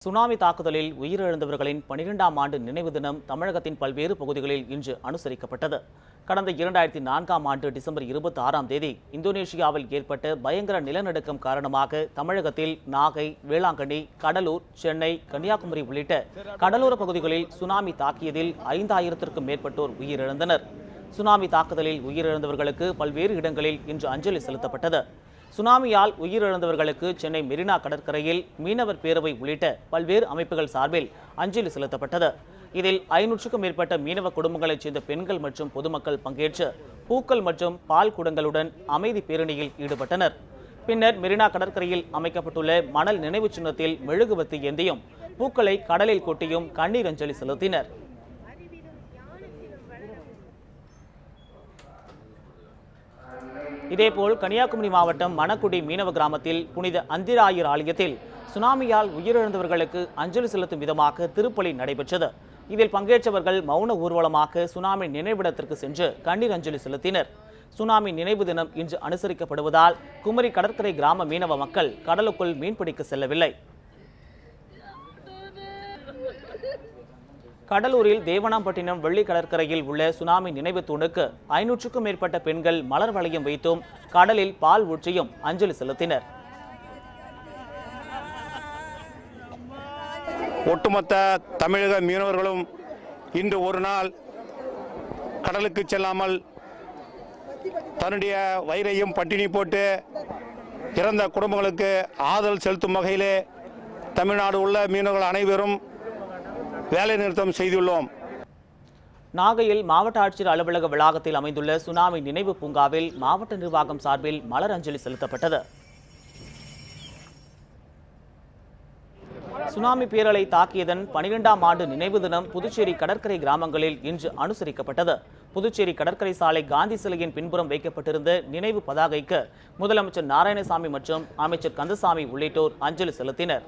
Tsunami தாக்குதலில் உயிரிழந்தவர்களின் 12ஆம் ஆண்டு நினைவு தினம் தமிழகத்தின் பல்வேறு பகுதிகளில் இன்று அனுசரிக்கப்பட்டது. கடந்த 2004ஆம் ஆண்டு டிசம்பர் 26ஆம் தேதி இந்தோனேஷியாவில் ஏற்பட்ட பயங்கர நிலநடுக்கம் காரணமாக தமிழகத்தில் நாகை, வேளாங்கண்ணி, கடலூர், சென்னை, கன்னியாகுமரி உள்ளிட்ட கடலோர பகுதிகளில் சுனாமி தாக்கியதில் 5000த்திற்கும் மேற்பட்டோர் உயிரிழந்தனர். சுனாமி தாக்குதலில் உயிரிழந்தவர்களுக்கு பல்வேறு இடங்களில் இன்று அஞ்சலி செலுத்தப்பட்டது. சுனாமியால் உயிரிழந்தவர்களுக்கு சென்னை மெரினா கடற்கரையில் மீனவர் பேரவை உள்ளிட்ட பல்வேறு அமைப்புகள் சார்பில் அஞ்சலி செலுத்தப்பட்டது. இதில் 500க்கும் மேற்பட்ட மீனவ குடும்பங்களைச் சேர்ந்த பெண்கள் மற்றும் பொதுமக்கள் பங்கேற்று பூக்கள் மற்றும் பால் குடங்களுடன் அமைதி பேரணியில் ஈடுபட்டனர். பின்னர் மெரினா கடற்கரையில் அமைக்கப்பட்டுள்ள மணல் நினைவு சின்னத்தில் மெழுகுவர்த்தி ஏந்தியும் பூக்களை கடலில் கொட்டியும் கண்ணீர் அஞ்சலி செலுத்தினர். இதேபோல் கன்னியாகுமரி மாவட்டம் மணக்குடி மீனவ கிராமத்தில் புனித அந்திராயர் ஆலயத்தில் சுனாமியால் உயிரிழந்தவர்களுக்கு அஞ்சலி செலுத்தும் விதமாக திருப்பலி நடைபெற்றது. இதில் பங்கேற்றவர்கள் மௌன ஊர்வலமாக சுனாமி நினைவிடத்திற்கு சென்று கண்ணீர் அஞ்சலி செலுத்தினர். சுனாமி நினைவு தினம் இன்று அனுசரிக்கப்படுவதால் குமரி கடற்கரை கிராம மீனவ மக்கள் கடலுக்குள் மீன்பிடிக்க செல்லவில்லை. கடலூரில் தேவனாம்பட்டினம் வெள்ளி கடற்கரையில் உள்ள சுனாமி நினைவு தூணுக்கு 500க்கும் மேற்பட்ட பெண்கள் மலர் வளையம் வைத்தும் கடலில் பால் ஊற்றியும் அஞ்சலி செலுத்தினர். ஒட்டுமொத்த தமிழக மீனவர்களும் இன்று ஒரு நாள் கடலுக்கு செல்லாமல் தன்னுடைய வயிறையும் பட்டினி போட்டு இறந்த குடும்பங்களுக்கு ஆதரவு செலுத்தும் வகையிலே தமிழ்நாடு உள்ள மீனவர்கள் அனைவரும் வேலை நிறுத்தம் செய்துள்ளோம். நாகையில் மாவட்ட ஆட்சியர் அலுவலக வளாகத்தில் அமைந்துள்ள சுனாமி நினைவு பூங்காவில் மாவட்ட நிர்வாகம் சார்பில் மலர் அஞ்சலி செலுத்தப்பட்டது. சுனாமி பேரலை தாக்கியதன் 12ஆம் ஆண்டு நினைவு தினம் புதுச்சேரி கடற்கரை கிராமங்களில் இன்று அனுசரிக்கப்பட்டது. புதுச்சேரி கடற்கரை சாலை காந்தி சிலையின் பின்புறம் வைக்கப்பட்டிருந்த நினைவு பதாகைக்கு முதலமைச்சர் நாராயணசாமி மற்றும் அமைச்சர் கந்தசாமி உள்ளிட்டோர் அஞ்சலி செலுத்தினர்.